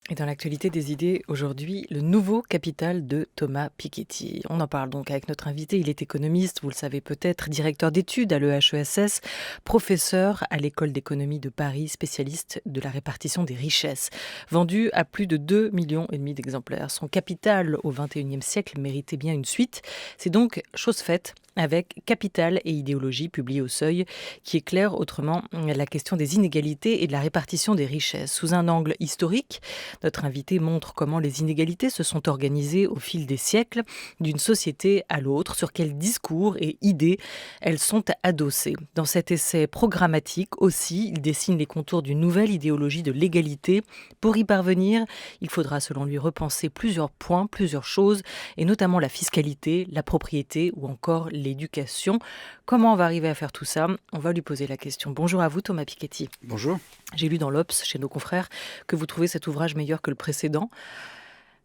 Et dans l'actualité des idées aujourd'hui, le nouveau capital de Thomas Piketty. On en parle donc avec notre invité. Il est économiste, vous le savez peut-être, directeur d'études à l'EHESS, professeur à l'école d'économie de Paris, spécialiste de la répartition des richesses. Vendu à plus de 2,5 millions d'exemplaires. Son capital au XXIe siècle méritait bien une suite. C'est donc chose faite avec Capital et idéologie, publié au Seuil, qui éclaire autrement la question des inégalités et de la répartition des richesses. Sous un angle historique, notre invité montre comment les inégalités se sont organisées au fil des siècles, d'une société à l'autre, sur quels discours et idées elles sont adossées. Dans cet essai programmatique aussi, il dessine les contours d'une nouvelle idéologie de l'égalité. Pour y parvenir, il faudra selon lui repenser plusieurs points, plusieurs choses, et notamment la fiscalité, la propriété ou encore l'éducation. Comment on va arriver à faire tout ça ? On va lui poser la question. Bonjour à vous Thomas Piketty. Bonjour. J'ai lu dans l'Obs, chez nos confrères, que vous trouvez cet ouvrage meilleur que le précédent.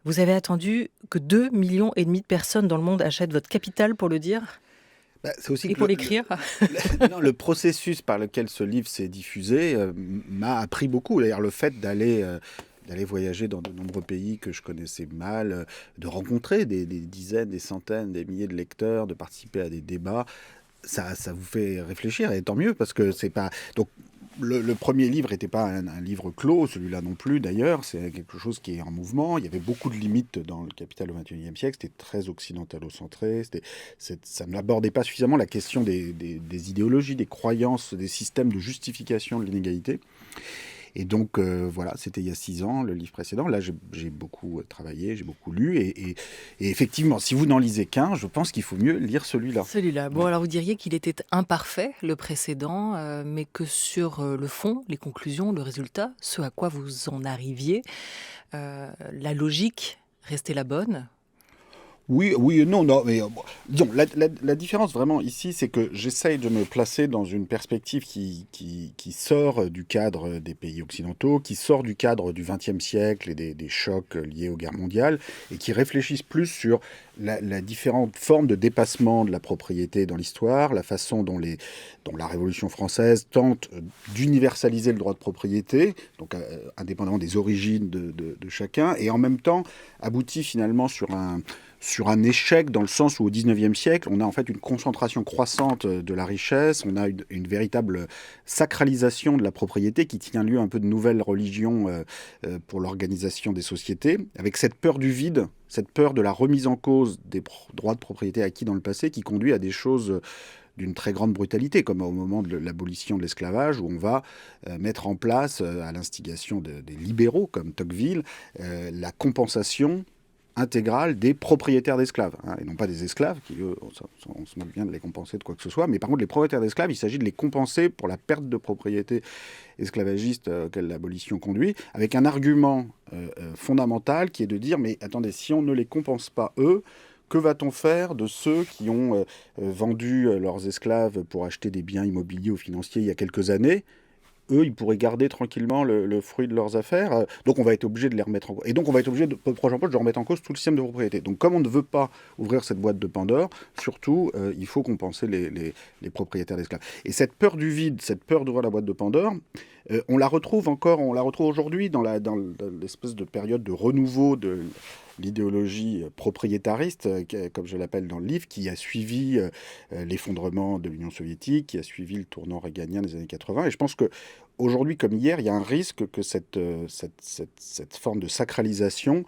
Vous avez attendu que 2,5 millions de personnes dans le monde achètent votre capital pour le dire C'est aussi et que pour l'écrire. non, le processus par lequel ce livre s'est diffusé m'a appris beaucoup. D'ailleurs, le fait d'aller voyager dans de nombreux pays que je connaissais mal, de rencontrer des dizaines, des centaines, des milliers de lecteurs, de participer à des débats, ça vous fait réfléchir, et tant mieux, parce que c'est pas... Donc, le premier livre n'était pas un livre clos, celui-là non plus d'ailleurs, c'est quelque chose qui est en mouvement. Il y avait beaucoup de limites dans le Capital au XXIe siècle, c'était très occidentalo-centré, ça n'abordait pas suffisamment la question des idéologies, des croyances, des systèmes de justification de l'inégalité. Et donc, voilà, c'était il y a 6 ans, le livre précédent. Là, j'ai beaucoup travaillé, j'ai beaucoup lu. Et effectivement, si vous n'en lisez qu'un, je pense qu'il faut mieux lire celui-là. Celui-là. Bon, Ouais. alors vous diriez qu'il était imparfait, le précédent, mais que sur le fond, les conclusions, le résultat, ce à quoi vous en arriviez, la logique restait la bonne. Oui, oui et non, non, mais disons, la différence vraiment ici, c'est que j'essaye de me placer dans une perspective qui sort du cadre des pays occidentaux, qui sort du cadre du XXe siècle et des chocs liés aux guerres mondiales, et qui réfléchissent plus sur la différente forme de dépassement de la propriété dans l'histoire, la façon dont la Révolution française tente d'universaliser le droit de propriété, donc indépendamment des origines de chacun, et en même temps aboutit finalement sur un échec, dans le sens où au XIXe siècle, on a en fait une concentration croissante de la richesse, on a une véritable sacralisation de la propriété qui tient lieu un peu de nouvelle religion pour l'organisation des sociétés, avec cette peur du vide, cette peur de la remise en cause des droits de propriété acquis dans le passé, qui conduit à des choses d'une très grande brutalité, comme au moment de l'abolition de l'esclavage, où on va mettre en place, à l'instigation des libéraux comme Tocqueville, la compensation intégrale des propriétaires d'esclaves, hein, et non pas des esclaves, qui eux, on se moque bien de les compenser de quoi que ce soit, mais par contre les propriétaires d'esclaves, il s'agit de les compenser pour la perte de propriété esclavagiste auquel l'abolition conduit, avec un argument fondamental qui est de dire, mais attendez, si on ne les compense pas eux, que va-t-on faire de ceux qui ont vendu leurs esclaves pour acheter des biens immobiliers ou financiers il y a quelques années? Eux, ils pourraient garder tranquillement le fruit de leurs affaires. Donc, on va être obligé de les remettre en cause. Et donc, on va être obligé, de prochain poste, de remettre en cause tout le système de propriété. Donc, comme on ne veut pas ouvrir cette boîte de Pandore, surtout, il faut compenser les propriétaires d'esclaves. Et cette peur du vide, cette peur d'ouvrir la boîte de Pandore, on la retrouve aujourd'hui dans l'espèce de période de renouveau de l'idéologie propriétariste, comme je l'appelle dans le livre, qui a suivi l'effondrement de l'Union soviétique, qui a suivi le tournant réganien des années 80. Et je pense que aujourd'hui comme hier, il y a un risque que cette forme de sacralisation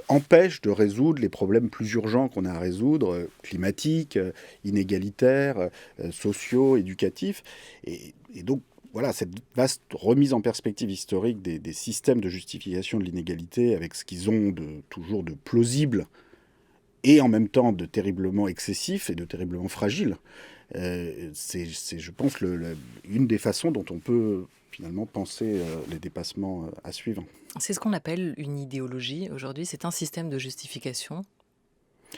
empêche de résoudre les problèmes plus urgents qu'on a à résoudre, climatiques, inégalitaires, sociaux, éducatifs. Et donc, voilà, cette vaste remise en perspective historique des systèmes de justification de l'inégalité, avec ce qu'ils ont toujours de plausible et en même temps de terriblement excessif et de terriblement fragile, c'est, je pense, une des façons dont on peut finalement penser les dépassements à suivre. C'est ce qu'on appelle une idéologie aujourd'hui. C'est un système de justification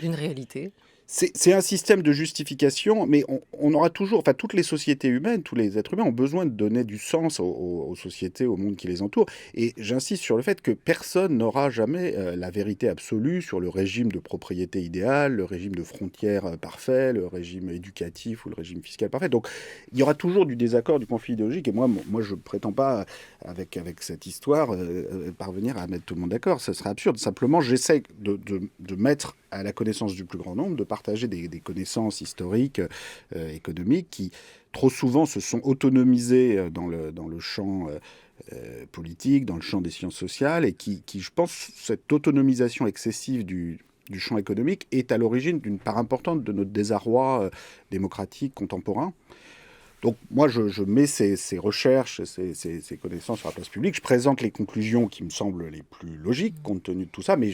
d'une réalité. C'est un système de justification, mais on aura toujours, enfin toutes les sociétés humaines, tous les êtres humains ont besoin de donner du sens aux sociétés, au monde qui les entoure. Et j'insiste sur le fait que personne n'aura jamais la vérité absolue sur le régime de propriété idéal, le régime de frontières parfait, le régime éducatif ou le régime fiscal parfait. Donc il y aura toujours du désaccord, du conflit idéologique. Et moi je ne prétends pas, avec cette histoire, parvenir à mettre tout le monde d'accord. Ce serait absurde. Simplement, j'essaie de mettre à la connaissance du plus grand nombre, de partager des connaissances historiques, économiques, qui trop souvent se sont autonomisées dans le champ politique, dans le champ des sciences sociales, et qui, je pense, cette autonomisation excessive du champ économique est à l'origine d'une part importante de notre désarroi démocratique contemporain. Donc moi, je mets ces recherches, ces connaissances sur la place publique. Je présente les conclusions qui me semblent les plus logiques compte tenu de tout ça, mais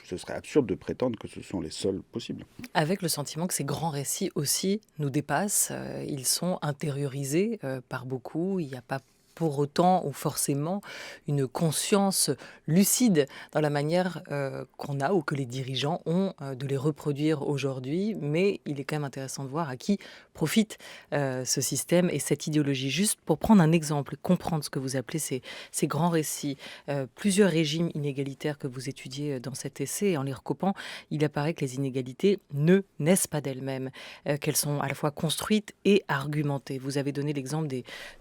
ce serait absurde de prétendre que ce sont les seuls possibles. Avec le sentiment que ces grands récits aussi nous dépassent, ils sont intériorisés par beaucoup, il n'y a pas pour autant ou forcément une conscience lucide dans la manière qu'on a ou que les dirigeants ont de les reproduire aujourd'hui, mais il est quand même intéressant de voir à qui profite ce système et cette idéologie. Juste pour prendre un exemple, comprendre ce que vous appelez ces grands récits, plusieurs régimes inégalitaires que vous étudiez dans cet essai, et en les recoupant, il apparaît que les inégalités ne naissent pas d'elles-mêmes, qu'elles sont à la fois construites et argumentées. Vous avez donné l'exemple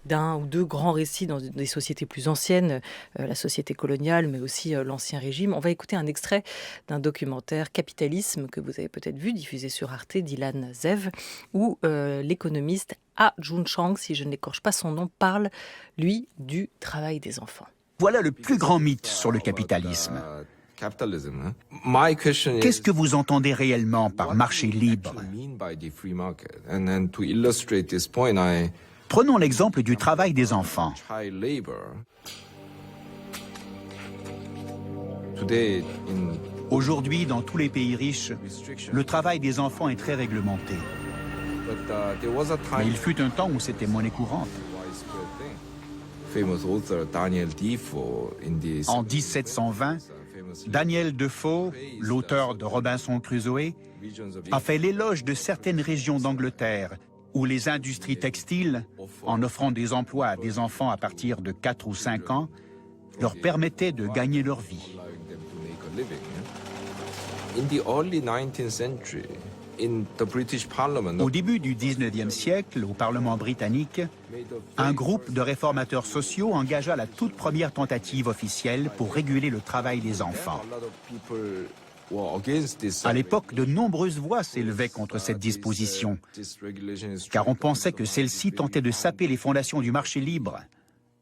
d'un ou deux grands récits dans des sociétés plus anciennes, la société coloniale, mais aussi l'Ancien Régime. On va écouter un extrait d'un documentaire Capitalisme que vous avez peut-être vu, diffusé sur Arte, d'Ilan Zev, où l'économiste Ah Jun-chang, si je n'écorche pas son nom, parle, lui, du travail des enfants. Voilà le plus grand mythe sur le capitalisme. Qu'est-ce que vous entendez réellement par marché libre? Prenons l'exemple du travail des enfants. Aujourd'hui, dans tous les pays riches, le travail des enfants est très réglementé. Mais il fut un temps où c'était monnaie courante. En 1720, Daniel Defoe, l'auteur de Robinson Crusoe, a fait l'éloge de certaines régions d'Angleterre où les industries textiles, en offrant des emplois à des enfants à partir de 4 ou 5 ans, leur permettaient de gagner leur vie. Au début du 19e siècle, au Parlement britannique, un groupe de réformateurs sociaux engagea la toute première tentative officielle pour réguler le travail des enfants. À l'époque, de nombreuses voix s'élevaient contre cette disposition, car on pensait que celle-ci tentait de saper les fondations du marché libre,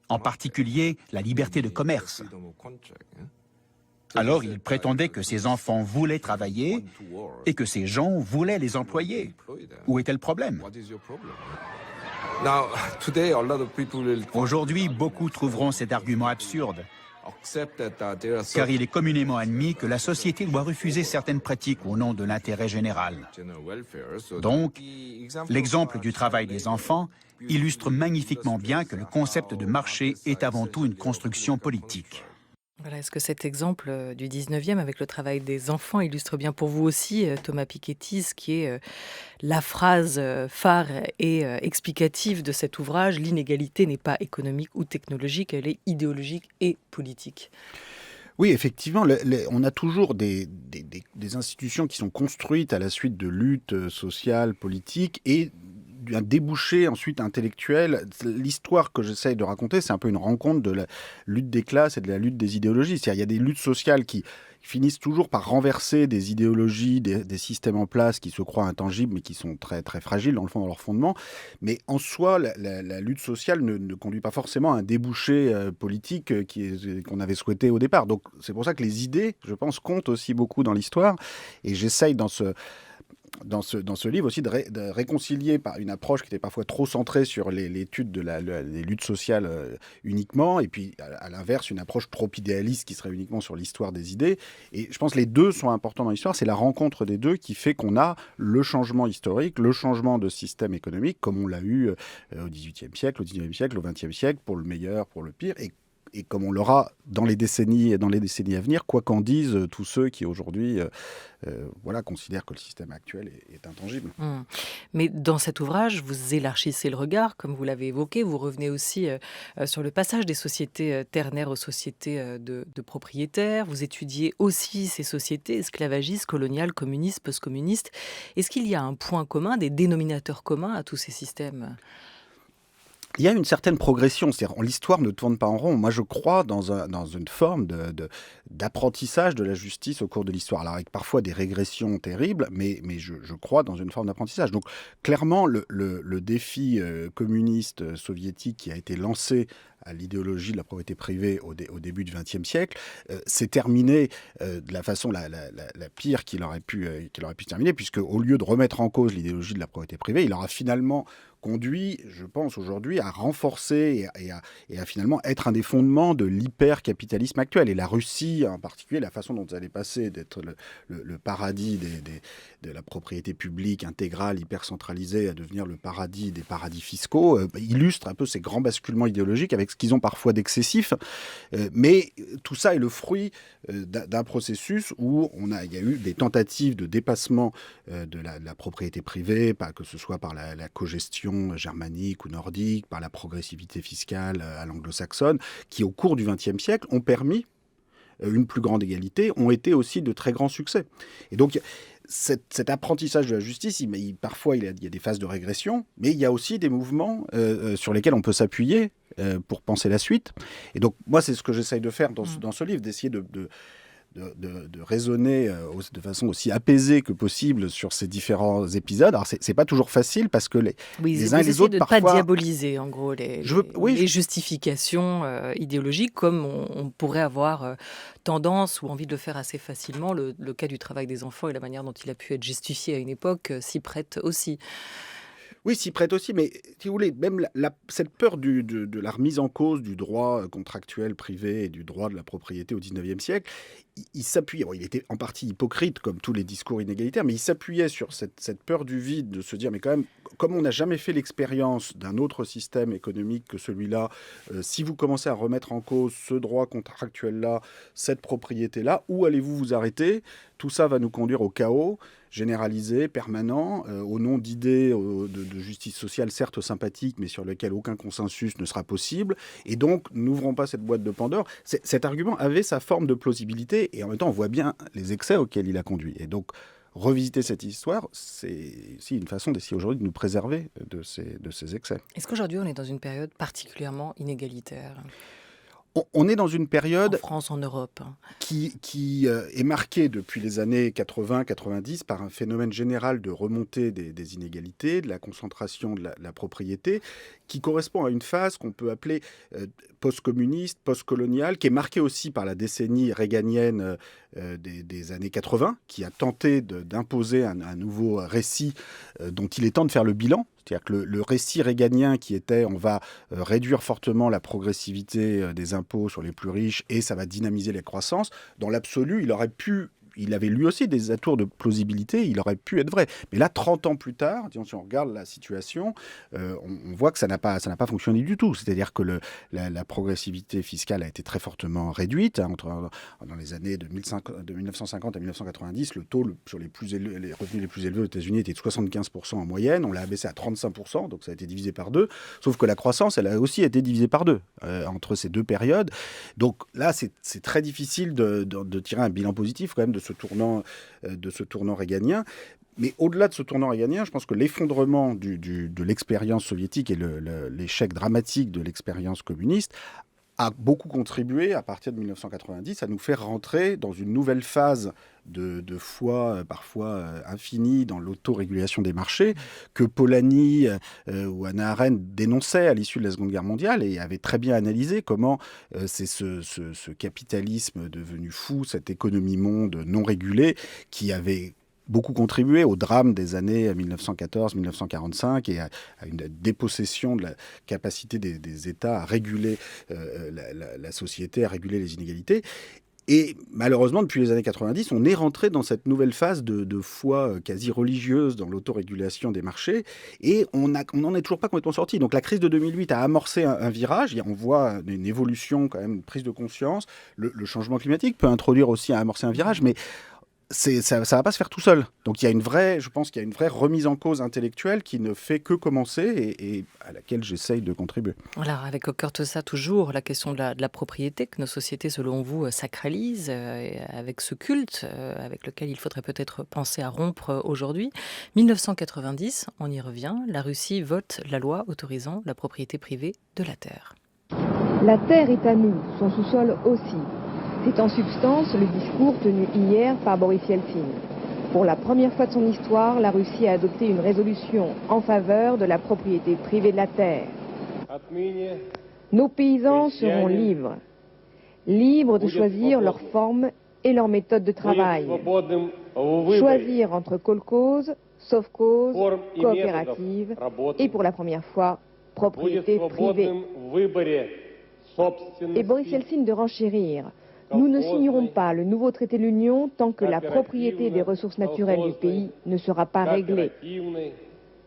en particulier la liberté de commerce. Alors, ils prétendaient que ces enfants voulaient travailler et que ces gens voulaient les employer. Où était le problème? Aujourd'hui, beaucoup trouveront cet argument absurde, car il est communément admis que la société doit refuser certaines pratiques au nom de l'intérêt général. Donc, l'exemple du travail des enfants illustre magnifiquement bien que le concept de marché est avant tout une construction politique. Voilà, est-ce que cet exemple du 19e avec le travail des enfants illustre bien pour vous aussi, Thomas Piketty, ce qui est la phrase phare et explicative de cet ouvrage: l'inégalité n'est pas économique ou technologique, elle est idéologique et politique. Oui, effectivement, on a toujours des institutions qui sont construites à la suite de luttes sociales, politiques, et un débouché ensuite intellectuel. L'histoire que j'essaye de raconter, c'est un peu une rencontre de la lutte des classes et de la lutte des idéologies. C'est-à-dire, il y a des luttes sociales qui finissent toujours par renverser des idéologies, des systèmes en place qui se croient intangibles, mais qui sont très, très fragiles dans le fond, dans leur fondement. Mais en soi, la lutte sociale ne conduit pas forcément à un débouché politique qu'on avait souhaité au départ. Donc, c'est pour ça que les idées, je pense, comptent aussi beaucoup dans l'histoire. Et j'essaye dans ce livre aussi de réconcilier par une approche qui était parfois trop centrée sur l'étude des luttes sociales uniquement, et puis à l'inverse une approche trop idéaliste qui serait uniquement sur l'histoire des idées. Et je pense que les deux sont importants dans l'histoire. C'est la rencontre des deux qui fait qu'on a le changement historique, le changement de système économique comme on l'a eu au XVIIIe siècle, au XIXe siècle, au XXe siècle, pour le meilleur, pour le pire. Et et comme on l'aura dans les décennies à venir, quoi qu'en disent tous ceux qui aujourd'hui considèrent que le système actuel est intangible. Mais dans cet ouvrage, vous élargissez le regard, comme vous l'avez évoqué. Vous revenez aussi sur le passage des sociétés ternaires aux sociétés de propriétaires. Vous étudiez aussi ces sociétés esclavagistes, coloniales, communistes, post-communistes. Est-ce qu'il y a un point commun, des dénominateurs communs à tous ces systèmes ? Il y a une certaine progression, c'est-à-dire l'histoire ne tourne pas en rond. Moi, je crois dans une forme d'apprentissage de la justice au cours de l'histoire. Alors, avec parfois des régressions terribles, mais je crois dans une forme d'apprentissage. Donc, clairement, le défi communiste soviétique qui a été lancé à l'idéologie de la propriété privée au début du XXe siècle, s'est terminé de la façon la pire qu'il aurait pu se terminer, puisque au lieu de remettre en cause l'idéologie de la propriété privée, il aura finalement conduit, je pense aujourd'hui, à renforcer et à finalement être un des fondements de l'hyper-capitalisme actuel. Et la Russie, en particulier, la façon dont elle est passée d'être le paradis de la propriété publique intégrale, hyper-centralisée, à devenir le paradis des paradis fiscaux, illustre un peu ces grands basculements idéologiques avec ce qu'ils ont parfois d'excessif. Mais tout ça est le fruit d'un processus où il y a eu des tentatives de dépassement de la propriété privée, que ce soit par la cogestion germanique ou nordique, par la progressivité fiscale à l'anglo-saxonne, qui au cours du XXe siècle ont permis une plus grande égalité, ont été aussi de très grands succès. Et donc cet apprentissage de la justice, parfois il y a des phases de régression, mais il y a aussi des mouvements sur lesquels on peut s'appuyer pour penser la suite. Et donc moi, c'est ce que j'essaye de faire dans ce livre, d'essayer de raisonner de façon aussi apaisée que possible sur ces différents épisodes. Alors, c'est pas toujours facile parce que les uns et les autres, de parfois... ne pas diaboliser, en gros, les justifications idéologiques, comme on pourrait avoir tendance ou envie de le faire assez facilement. Le cas du travail des enfants et la manière dont il a pu être justifié à une époque s'y prête aussi. Oui, s'y prête aussi, mais si vous voulez, même cette peur de la remise en cause du droit contractuel privé et du droit de la propriété au XIXe siècle, il s'appuyait, il était en partie hypocrite comme tous les discours inégalitaires, mais il s'appuyait sur cette peur du vide, de se dire, mais quand même, comme on n'a jamais fait l'expérience d'un autre système économique que celui-là, si vous commencez à remettre en cause ce droit contractuel-là, cette propriété-là, où allez-vous vous arrêter ? Tout ça va nous conduire au chaos généralisé, permanent, au nom d'idées de justice sociale, certes sympathiques, mais sur lesquelles aucun consensus ne sera possible. Et donc, n'ouvrons pas cette boîte de Pandore. Cet argument avait sa forme de plausibilité, et en même temps, on voit bien les excès auxquels il a conduit. Et donc, revisiter cette histoire, c'est aussi une façon d'essayer aujourd'hui de nous préserver de ces excès. Est-ce qu'aujourd'hui, on est dans une période particulièrement inégalitaire ? On est dans une période... En France, en Europe. Qui est marquée depuis les années 80-90 par un phénomène général de remontée des inégalités, de la concentration de la propriété, qui correspond à une phase qu'on peut appeler post-communiste, post-coloniale, qui est marquée aussi par la décennie réganienne des années 80, qui a tenté d'imposer un nouveau récit dont il est temps de faire le bilan. C'est-à-dire que le récit réganien qui était on va réduire fortement la progressivité des impôts sur les plus riches et ça va dynamiser la croissance, dans l'absolu, il avait lui aussi des atours de plausibilité, il aurait pu être vrai. Mais là, 30 ans plus tard, si on regarde la situation, on voit que ça n'a pas fonctionné du tout. C'est-à-dire que la progressivité fiscale a été très fortement réduite. Dans les années de 1950 à 1990, le taux sur les revenus les plus élevés aux États-Unis était de 75% en moyenne. On l'a abaissé à 35%, donc ça a été divisé par deux. Sauf que la croissance, elle a aussi été divisée par deux entre ces deux périodes. Donc là, c'est très difficile de tirer un bilan positif quand même de ce tournant réganien. Mais au-delà de ce tournant réganien, je pense que l'effondrement de l'expérience soviétique et l'échec dramatique de l'expérience communiste a beaucoup contribué, à partir de 1990, à nous faire rentrer dans une nouvelle phase de foi parfois infinie dans l'autorégulation des marchés que Polanyi ou Hannah Arendt dénonçaient à l'issue de la Seconde Guerre mondiale et avaient très bien analysé comment c'est ce capitalisme devenu fou, cette économie monde non régulée qui avait beaucoup contribué au drame des années 1914-1945 et à une dépossession de la capacité des États à réguler la société, à réguler les inégalités. Et malheureusement, depuis les années 90, on est rentré dans cette nouvelle phase de foi quasi religieuse dans l'autorégulation des marchés, et on n'en est toujours pas complètement sorti. Donc la crise de 2008 a amorcé un virage, on voit une évolution, quand même, une prise de conscience. Le changement climatique peut introduire aussi, amorcer un virage, mais ça va pas se faire tout seul. Donc je pense qu'il y a une vraie remise en cause intellectuelle qui ne fait que commencer et à laquelle j'essaye de contribuer. Alors, avec au cœur de ça, toujours la question de la propriété que nos sociétés, selon vous, sacralisent, avec ce culte avec lequel il faudrait peut-être penser à rompre aujourd'hui. 1990, on y revient, la Russie vote la loi autorisant la propriété privée de la terre. La terre est à nous, son sous-sol aussi. C'est en substance le discours tenu hier par Boris Yeltsin. Pour la première fois de son histoire, la Russie a adopté une résolution en faveur de la propriété privée de la terre. Nos paysans seront libres. Libres de choisir leur forme et leur méthode de travail. Choisir entre kolkhoz, sovkhoz, coopérative et pour la première fois, propriété privée. Et Boris Yeltsin de renchérir. Nous ne signerons pas le nouveau traité de l'Union tant que la propriété des ressources naturelles du pays ne sera pas réglée.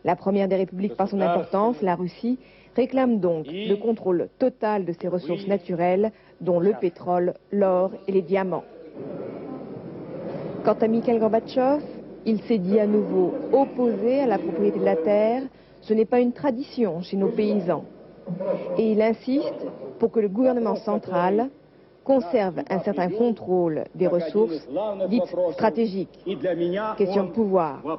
La première des républiques par son importance, la Russie, réclame donc le contrôle total de ses ressources naturelles, dont le pétrole, l'or et les diamants. Quant à Mikhail Gorbatchev, il s'est dit à nouveau opposé à la propriété de la terre. Ce n'est pas une tradition chez nos paysans. Et il insiste pour que le gouvernement central conserve un certain contrôle des ressources dites stratégiques. Question de pouvoir. Je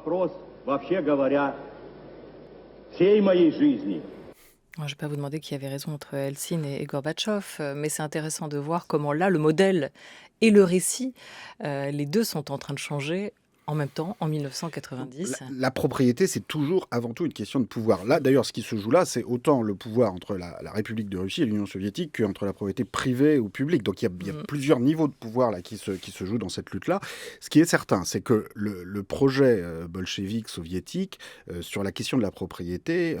ne vais pas vous demander qui avait raison entre Helsinki et Gorbatchev, mais c'est intéressant de voir comment là, le modèle et le récit, les deux sont en train de changer en même temps, en 1990. La propriété, c'est toujours avant tout une question de pouvoir. Là, d'ailleurs, ce qui se joue là, c'est autant le pouvoir entre la République de Russie et l'Union soviétique qu'entre la propriété privée ou publique. Donc il y a plusieurs niveaux de pouvoir là, qui se jouent dans cette lutte-là. Ce qui est certain, c'est que le projet bolchevique soviétique sur la question de la propriété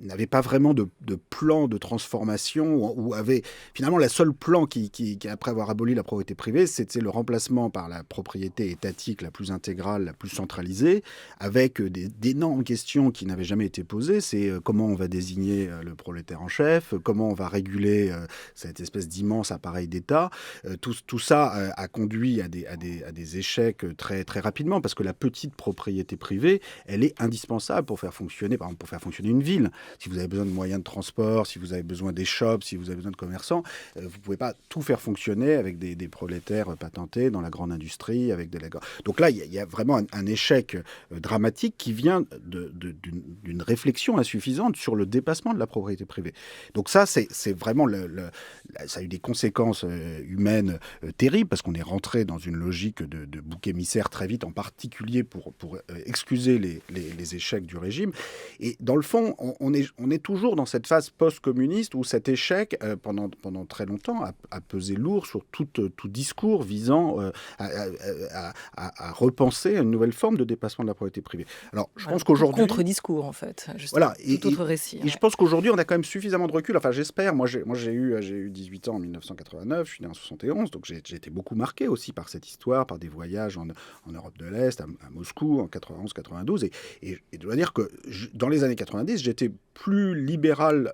n'avait pas vraiment de plan de transformation, ou avait finalement la seule plan qui après avoir aboli la propriété privée, c'était le remplacement par la propriété étatique la plus intégrale, la plus centralisée, avec d'énormes questions qui n'avaient jamais été posées. C'est comment on va désigner le prolétaire en chef, comment on va réguler cette espèce d'immense appareil d'État. Tout ça a conduit à des échecs très, très rapidement, parce que la petite propriété privée, elle est indispensable pour faire fonctionner, par exemple, pour faire fonctionner une ville. Si vous avez besoin de moyens de transport, si vous avez besoin des shops, si vous avez besoin de commerçants, vous ne pouvez pas tout faire fonctionner avec des prolétaires patentés dans la grande industrie, avec donc là, il y a vraiment un échec dramatique qui vient d'une réflexion insuffisante sur le dépassement de la propriété privée. Donc ça, c'est vraiment ça a eu des conséquences humaines terribles, parce qu'on est rentré dans une logique de bouc émissaire très vite, en particulier pour excuser les échecs du régime. Et dans le fond, on est toujours dans cette phase post-communiste où cet échec, pendant très longtemps, a pesé lourd sur tout discours visant à repenser une nouvelle forme de dépassement de la propriété privée. Alors, je pense qu'aujourd'hui... Contre-discours, en fait. Voilà. Tout autre récit. Et je pense qu'aujourd'hui, on a quand même suffisamment de recul. Enfin, j'espère. Moi, j'ai eu 18 ans en 1989. Je suis né en 71. Donc, j'ai été beaucoup marqué aussi par cette histoire, par des voyages en Europe de l'Est, à Moscou, en 91-92. Et je dois dire que dans les années 90, j'étais plus libéral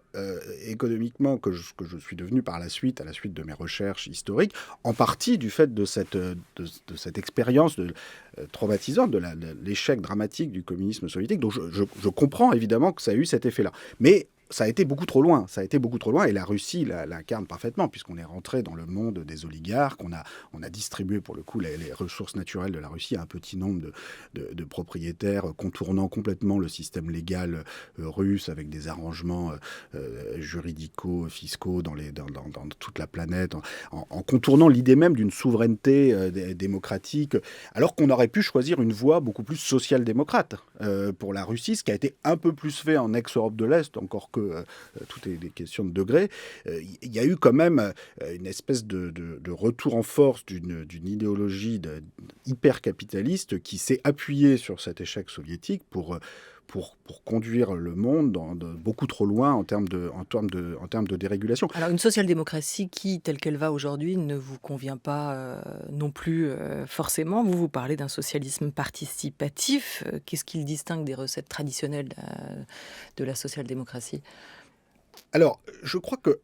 économiquement que je suis devenu par la suite, à la suite de mes recherches historiques, en partie du fait de cette expérience traumatisante de l'échec dramatique du communisme soviétique. Donc je comprends évidemment que ça a eu cet effet-là. Mais ça a été beaucoup trop loin. Et la Russie l'incarne parfaitement, puisqu'on est rentré dans le monde des oligarques. On a distribué, pour le coup, les ressources naturelles de la Russie à un petit nombre de propriétaires, contournant complètement le système légal russe, avec des arrangements juridicaux-fiscaux dans toute la planète, en contournant l'idée même d'une souveraineté démocratique, alors qu'on aurait pu choisir une voie beaucoup plus social-démocrate pour la Russie, ce qui a été un peu plus fait en ex-Europe de l'Est, encore que tout est des questions de degrés. Il y a eu quand même une espèce de retour en force d'une idéologie hyper capitaliste qui s'est appuyée sur cet échec soviétique pour pour conduire le monde beaucoup trop loin en termes de dérégulation. Alors une social-démocratie qui, telle qu'elle va aujourd'hui, ne vous convient pas non plus forcément. Vous parlez d'un socialisme participatif. Qu'est-ce qui le distingue des recettes traditionnelles de la social-démocratie ? Alors, je crois que,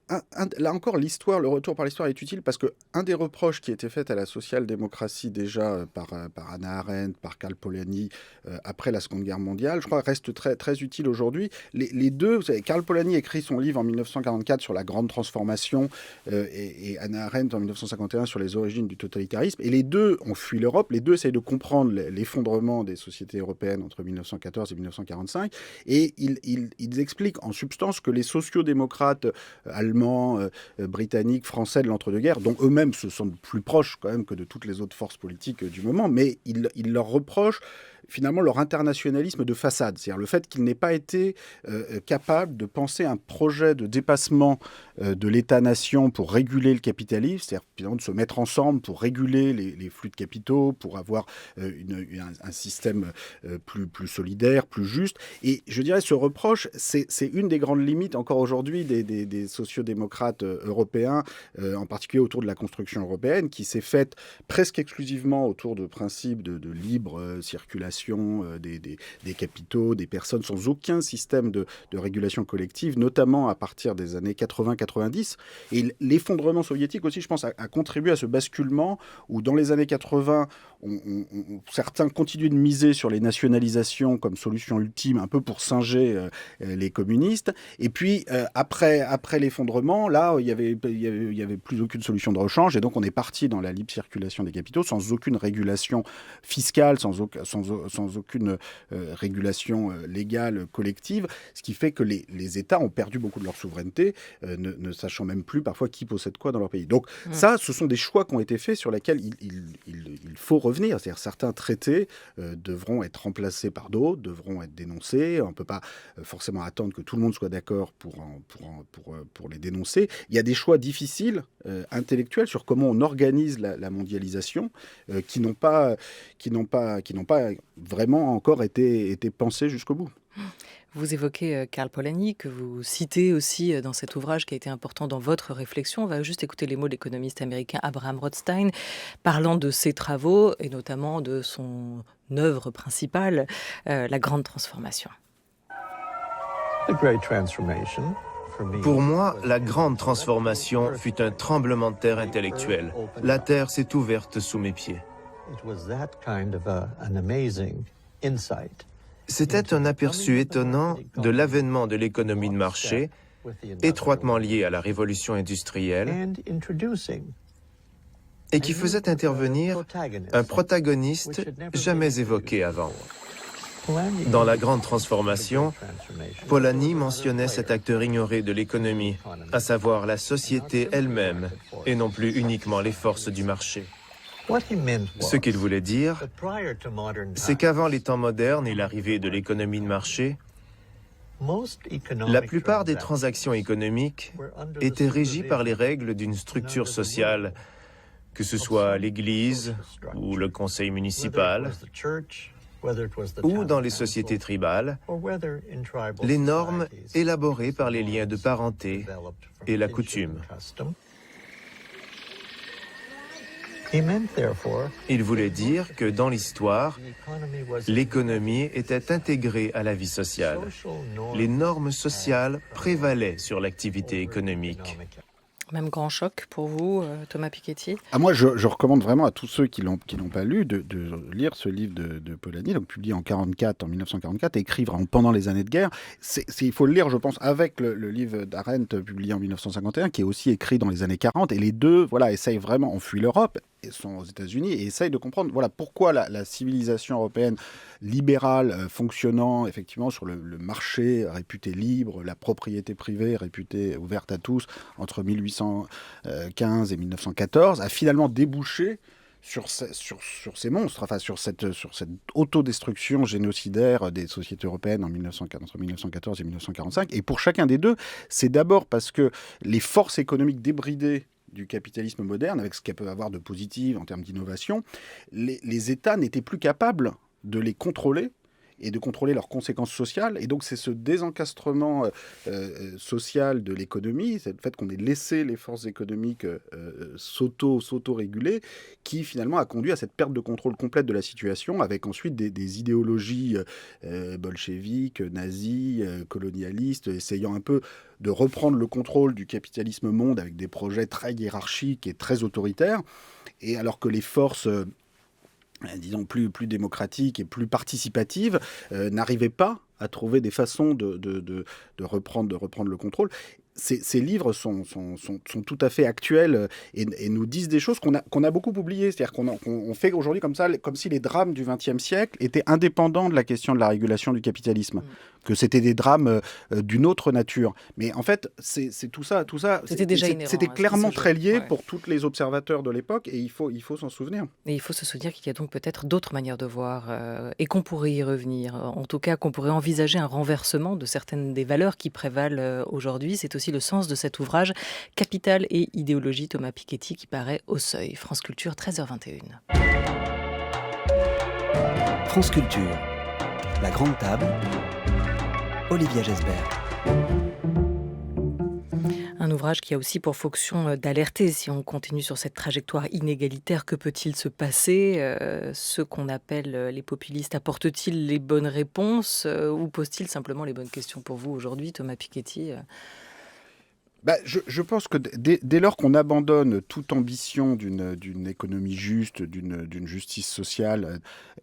là encore, le retour par l'histoire est utile parce qu'un des reproches qui était fait à la social-démocratie déjà par Hannah Arendt, par Karl Polanyi, après la Seconde Guerre mondiale, je crois reste très, très utile aujourd'hui. Les deux, vous savez, Karl Polanyi écrit son livre en 1944 sur la grande transformation et Hannah Arendt en 1951 sur les origines du totalitarisme. Et les deux ont fui l'Europe, les deux essayent de comprendre l'effondrement des sociétés européennes entre 1914 et 1945. Et ils expliquent en substance que les sociodémocrates allemands, britanniques, français de l'entre-deux-guerres, dont eux-mêmes se sentent plus proches quand même que de toutes les autres forces politiques du moment, mais ils leur reprochent finalement leur internationalisme de façade, c'est-à-dire le fait qu'ils n'aient pas été capables de penser un projet de dépassement de l'État-nation pour réguler le capitalisme, c'est-à-dire finalement de se mettre ensemble pour réguler les flux de capitaux, pour avoir un système plus solidaire, plus juste. Et je dirais ce reproche, c'est une des grandes limites encore aujourd'hui des sociodémocrates européens, en particulier autour de la construction européenne, qui s'est faite presque exclusivement autour de principes de libre circulation des capitaux, des personnes, sans aucun système de régulation collective, notamment à partir des années 80-90. Et l'effondrement soviétique aussi, je pense, a contribué à ce basculement où, dans les années 80, certains continuaient de miser sur les nationalisations comme solution ultime, un peu pour singer les communistes. Et puis, après l'effondrement, là, il y avait plus aucune solution de rechange. Et donc, on est parti dans la libre circulation des capitaux, sans aucune régulation fiscale, sans aucune régulation légale collective, ce qui fait que les États ont perdu beaucoup de leur souveraineté, ne sachant même plus parfois qui possède quoi dans leur pays. Donc ça, ce sont des choix qui ont été faits sur lesquels il faut revenir. C'est-à-dire certains traités devront être remplacés par d'autres, devront être dénoncés. On ne peut pas forcément attendre que tout le monde soit d'accord pour les dénoncer. Il y a des choix difficiles, intellectuels, sur comment on organise la mondialisation, qui n'ont pas vraiment encore été pensés jusqu'au bout. Vous évoquez Karl Polanyi, que vous citez aussi dans cet ouvrage qui a été important dans votre réflexion. On va juste écouter les mots de l'économiste américain Abraham Rothstein, parlant de ses travaux et notamment de son œuvre principale, la grande transformation. Pour moi, la grande transformation fut un tremblement de terre intellectuel. La terre s'est ouverte sous mes pieds. C'était un aperçu étonnant de l'avènement de l'économie de marché, étroitement liée à la révolution industrielle, et qui faisait intervenir un protagoniste jamais évoqué avant. Dans la grande transformation, Polanyi mentionnait cet acteur ignoré de l'économie, à savoir la société elle-même, et non plus uniquement les forces du marché. Ce qu'il voulait dire, c'est qu'avant les temps modernes et l'arrivée de l'économie de marché, la plupart des transactions économiques étaient régies par les règles d'une structure sociale, que ce soit l'Église ou le conseil municipal, ou dans les sociétés tribales, les normes élaborées par les liens de parenté et la coutume. Il voulait dire que dans l'histoire, l'économie était intégrée à la vie sociale. Les normes sociales prévalaient sur l'activité économique. Même grand choc pour vous, Thomas Piketty ? Moi, je recommande vraiment à tous ceux qui l'ont pas lu de lire ce livre de Polanyi, donc publié en 1944, écrit vraiment pendant les années de guerre. Il faut le lire, je pense, avec le livre d'Arendt publié en 1951, qui est aussi écrit dans les années 40. Et les deux, essayent vraiment, on fuit l'Europe, et sont aux États-Unis, et essayent de comprendre, pourquoi la civilisation européenne libérale, fonctionnant effectivement sur le marché réputé libre, la propriété privée réputée ouverte à tous, entre 1815 et 1914, a finalement débouché sur ces monstres, sur cette autodestruction génocidaire des sociétés européennes entre 1914 et 1945. Et pour chacun des deux, c'est d'abord parce que les forces économiques débridées du capitalisme moderne, avec ce qu'elles peuvent avoir de positif en termes d'innovation, les États n'étaient plus capables de les contrôler. et de contrôler leurs conséquences sociales. Et donc, c'est ce désencastrement social de l'économie, c'est le fait qu'on ait laissé les forces économiques s'auto-réguler, qui finalement a conduit à cette perte de contrôle complète de la situation, avec ensuite des idéologies bolcheviques, nazies, colonialistes, essayant un peu de reprendre le contrôle du capitalisme monde avec des projets très hiérarchiques et très autoritaires. Et alors que les forces disons plus démocratiques et plus participatives, n'arrivaient pas à trouver des façons de reprendre le contrôle. Ces livres sont tout à fait actuels et nous disent des choses qu'on a beaucoup oubliées. C'est-à-dire qu'on fait aujourd'hui comme si les drames du XXe siècle étaient indépendants de la question de la régulation du capitalisme, que c'était des drames d'une autre nature. Mais en fait, c'est tout ça. C'était déjà inhérent. C'était clairement très lié ouais. pour tous les observateurs de l'époque et il faut s'en souvenir. Et il faut se souvenir qu'il y a donc peut-être d'autres manières de voir et qu'on pourrait y revenir. En tout cas, qu'on pourrait envisager un renversement de certaines des valeurs qui prévalent aujourd'hui. C'est aussi le sens de cet ouvrage Capital et idéologie, Thomas Piketty, qui paraît au Seuil. France Culture, 13h21. France Culture, la grande table, Olivia Gesbert. Un ouvrage qui a aussi pour fonction d'alerter, si on continue sur cette trajectoire inégalitaire, que peut-il se passer ? Ceux qu'on appelle les populistes apportent-ils les bonnes réponses ou posent-ils simplement les bonnes questions pour vous aujourd'hui, Thomas Piketty ? Je pense que dès lors qu'on abandonne toute ambition d'une économie juste, d'une justice sociale,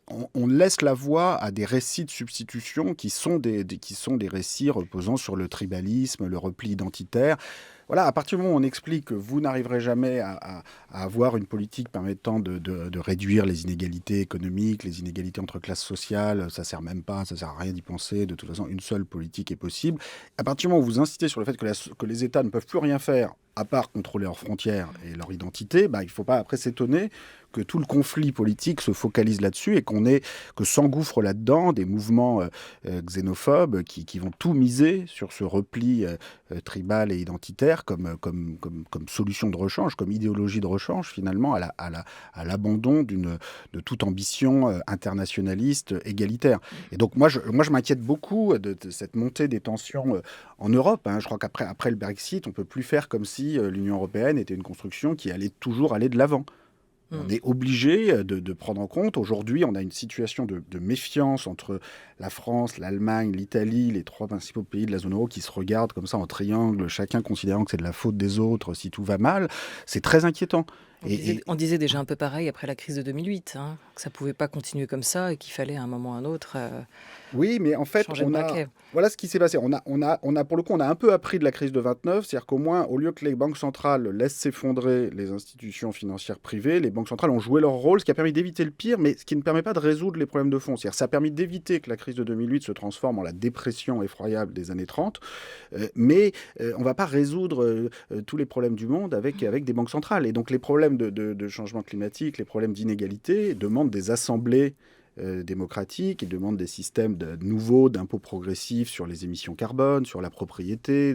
on laisse la voie à des récits de substitution qui sont des récits reposant sur le tribalisme, le repli identitaire. Voilà, à partir du moment où on explique que vous n'arriverez jamais à avoir une politique permettant de réduire les inégalités économiques, les inégalités entre classes sociales, ça sert à rien d'y penser, de toute façon une seule politique est possible. À partir du moment où vous insistez sur le fait que les États ne peuvent plus rien faire à part contrôler leurs frontières et leur identité, il ne faut pas après s'étonner que tout le conflit politique se focalise là-dessus et que s'engouffrent là-dedans des mouvements xénophobes qui vont tout miser sur ce repli tribal et identitaire comme solution de rechange, comme idéologie de rechange finalement à l'abandon de toute ambition internationaliste égalitaire. Et donc moi je m'inquiète beaucoup de cette montée des tensions en Europe. Je crois qu'après le Brexit, on ne peut plus faire comme si l'Union européenne était une construction qui allait toujours aller de l'avant. On est obligé de prendre en compte. Aujourd'hui, on a une situation de méfiance entre la France, l'Allemagne, l'Italie, les trois principaux pays de la zone euro qui se regardent comme ça en triangle, chacun considérant que c'est de la faute des autres si tout va mal. C'est très inquiétant. On disait déjà un peu pareil après la crise de 2008, que ça ne pouvait pas continuer comme ça et qu'il fallait à un moment ou à un autre oui, mais en fait, voilà ce qui s'est passé. On a pour le coup, on a un peu appris de la crise de 29, c'est-à-dire qu'au moins, au lieu que les banques centrales laissent s'effondrer les institutions financières privées, les banques centrales ont joué leur rôle, ce qui a permis d'éviter le pire, mais ce qui ne permet pas de résoudre les problèmes de fond. C'est-à-dire ça a permis d'éviter que la crise de 2008 se transforme en la dépression effroyable des années 30, mais on ne va pas résoudre tous les problèmes du monde avec des banques centrales. Et donc les problèmes de changement climatique, les problèmes d'inégalité demandent des assemblées démocratiques, ils demandent des systèmes nouveaux d'impôts progressifs sur les émissions carbone, sur la propriété.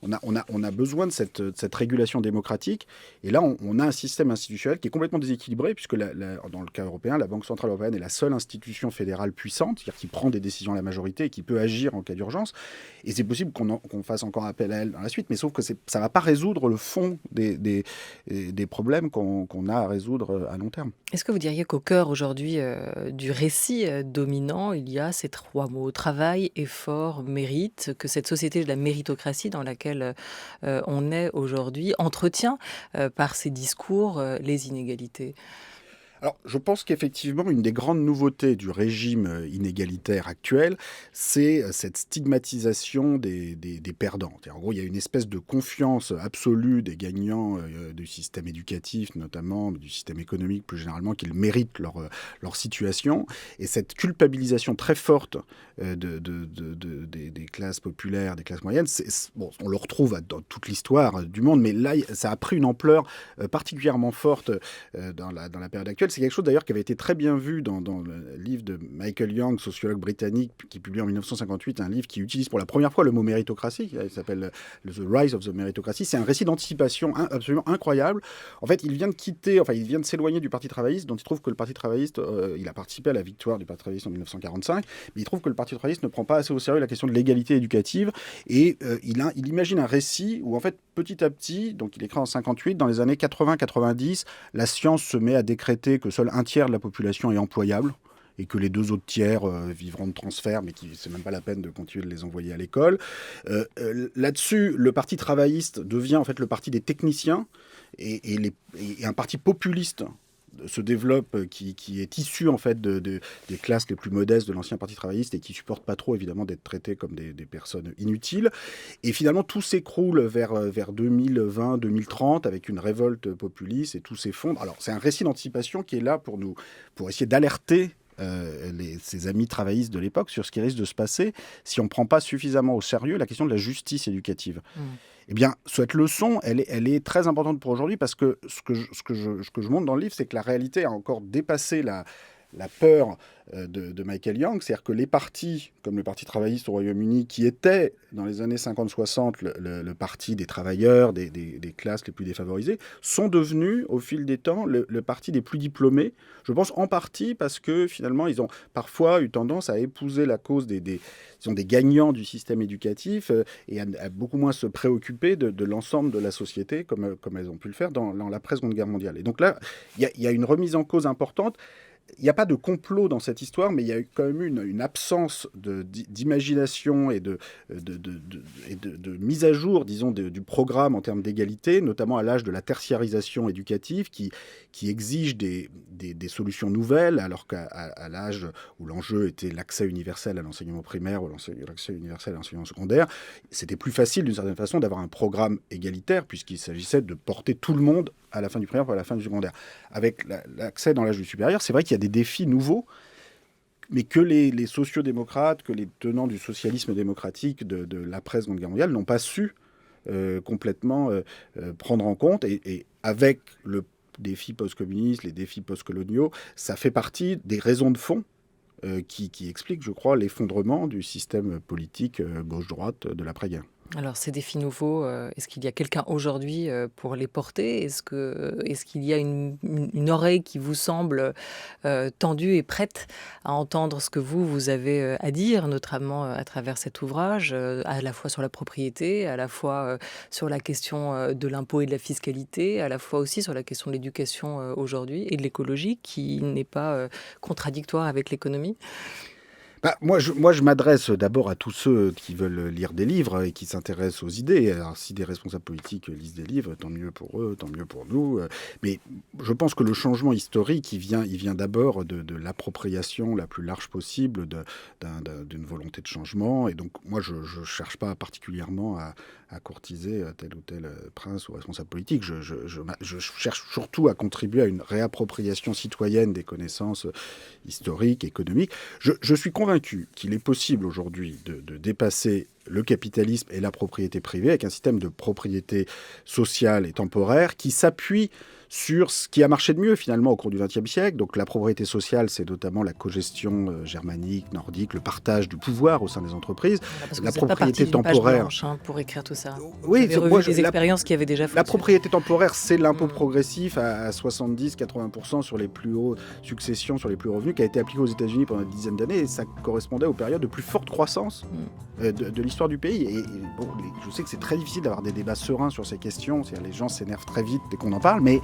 On a besoin de cette régulation démocratique. Et là, on a un système institutionnel qui est complètement déséquilibré, puisque dans le cas européen, la Banque centrale européenne est la seule institution fédérale puissante, c'est-à-dire qui prend des décisions à la majorité et qui peut agir en cas d'urgence. Et c'est possible qu'on fasse encore appel à elle dans la suite, mais sauf que ça ne va pas résoudre le fond des problèmes qu'on a à résoudre à long terme. Est-ce que vous diriez qu'au cœur aujourd'hui du récit dominant, il y a ces trois mots, travail, effort, mérite, que cette société de la méritocratie dans laquelle on est aujourd'hui entretient par ses discours les inégalités ? Alors, je pense qu'effectivement, une des grandes nouveautés du régime inégalitaire actuel, c'est cette stigmatisation des perdants. En gros, il y a une espèce de confiance absolue des gagnants du système éducatif, notamment du système économique plus généralement, qu'ils méritent leur situation. Et cette culpabilisation très forte des classes populaires, des classes moyennes, on le retrouve dans toute l'histoire du monde, mais là, ça a pris une ampleur particulièrement forte dans la période actuelle. intellectuel, c'est quelque chose d'ailleurs qui avait été très bien vu dans le livre de Michael Young, sociologue britannique, qui publie en 1958 un livre qui utilise pour la première fois le mot méritocratie. Il s'appelle The Rise of the Meritocracy. C'est un récit d'anticipation absolument incroyable. En fait, il vient de s'éloigner du Parti travailliste, dont il trouve que le Parti travailliste, il a participé à la victoire du Parti travailliste en 1945, mais il trouve que le Parti travailliste ne prend pas assez au sérieux la question de l'égalité éducative, et il imagine un récit où en fait petit à petit, donc il écrit en 58, dans les années 80-90, la science se met à décréter que seul un tiers de la population est employable et que les 2 autres tiers vivront de transferts, mais c'est même pas la peine de continuer de les envoyer à l'école. Là-dessus, le Parti travailliste devient en fait le parti des techniciens, et un parti populiste se développe qui est issu en fait des classes les plus modestes de l'ancien Parti travailliste et qui supporte pas trop évidemment d'être traités comme des personnes inutiles. Et finalement tout s'écroule vers 2020-2030 avec une révolte populiste et tout s'effondre. Alors c'est un récit d'anticipation qui est là pour essayer d'alerter ses amis travaillistes de l'époque sur ce qui risque de se passer si on ne prend pas suffisamment au sérieux la question de la justice éducative. Eh bien, cette leçon, elle est très importante pour aujourd'hui, parce que ce que je montre dans le livre, c'est que la réalité a encore dépassé la peur de Michael Young. C'est-à-dire que les partis, comme le Parti travailliste au Royaume-Uni, qui était dans les années 50-60 le parti des travailleurs, des classes les plus défavorisées, sont devenus au fil des temps le parti des plus diplômés. Je pense en partie parce que finalement, ils ont parfois eu tendance à épouser la cause des gagnants du système éducatif et à beaucoup moins se préoccuper de l'ensemble de la société comme elles ont pu le faire dans l'après-seconde guerre mondiale. Et donc là, il y a une remise en cause importante. Il n'y a pas de complot dans cette histoire, mais il y a quand même une absence d'imagination et de mise à jour, disons, du programme en termes d'égalité, notamment à l'âge de la tertiarisation éducative, qui exige des solutions nouvelles, alors qu'à l'âge où l'enjeu était l'accès universel à l'enseignement primaire ou l'accès universel à l'enseignement secondaire, c'était plus facile d'une certaine façon d'avoir un programme égalitaire, puisqu'il s'agissait de porter tout le monde à la fin du primaire ou à la fin du secondaire. Avec l'accès dans l'âge du supérieur, c'est vrai qu'il y a des défis nouveaux, mais que les sociodémocrates, que les tenants du socialisme démocratique de l'après-Seconde Guerre mondiale n'ont pas su complètement prendre en compte. Et avec le défi post-communiste, les défis post-coloniaux, ça fait partie des raisons de fond qui expliquent, je crois, l'effondrement du système politique gauche-droite de l'après-guerre. Alors ces défis nouveaux, est-ce qu'il y a quelqu'un aujourd'hui pour les porter ? Est-ce qu'il y a une oreille qui vous semble tendue et prête à entendre ce que vous avez à dire, notamment à travers cet ouvrage, à la fois sur la propriété, à la fois sur la question de l'impôt et de la fiscalité, à la fois aussi sur la question de l'éducation aujourd'hui et de l'écologie, qui n'est pas contradictoire avec l'économie ? Moi, je m'adresse d'abord à tous ceux qui veulent lire des livres et qui s'intéressent aux idées. Alors, si des responsables politiques lisent des livres, tant mieux pour eux, tant mieux pour nous. Mais je pense que le changement historique, il vient d'abord de l'appropriation la plus large possible d'une volonté de changement. Et donc, moi, je ne cherche pas particulièrement à courtiser tel ou tel prince ou responsable politique. Je cherche surtout à contribuer à une réappropriation citoyenne des connaissances historiques, économiques. Je suis convaincu qu'il est possible aujourd'hui de dépasser le capitalisme et la propriété privée avec un système de propriété sociale et temporaire qui s'appuie sur ce qui a marché de mieux finalement au cours du XXe siècle. Donc la propriété sociale, c'est notamment la cogestion germanique, nordique, le partage du pouvoir au sein des entreprises. Parce que la vous êtes propriété pas partie d'une temporaire. page blanche, pour écrire tout ça. Oui, vous avez revu des expériences qui avaient déjà fonctionné. La propriété temporaire, c'est l'impôt progressif à 70-80% sur les plus hauts successions, sur les plus revenus, qui a été appliqué aux États-Unis pendant une dizaine d'années, et ça correspondait aux périodes de plus forte croissance de l'histoire du pays. Et bon, je sais que c'est très difficile d'avoir des débats sereins sur ces questions, c'est-à-dire les gens s'énervent très vite dès qu'on en parle, mais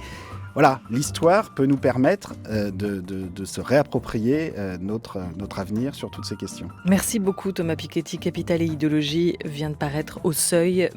voilà, l'histoire peut nous permettre de se réapproprier notre avenir sur toutes ces questions. Merci beaucoup Thomas Piketty. Capital et idéologie vient de paraître au Seuil.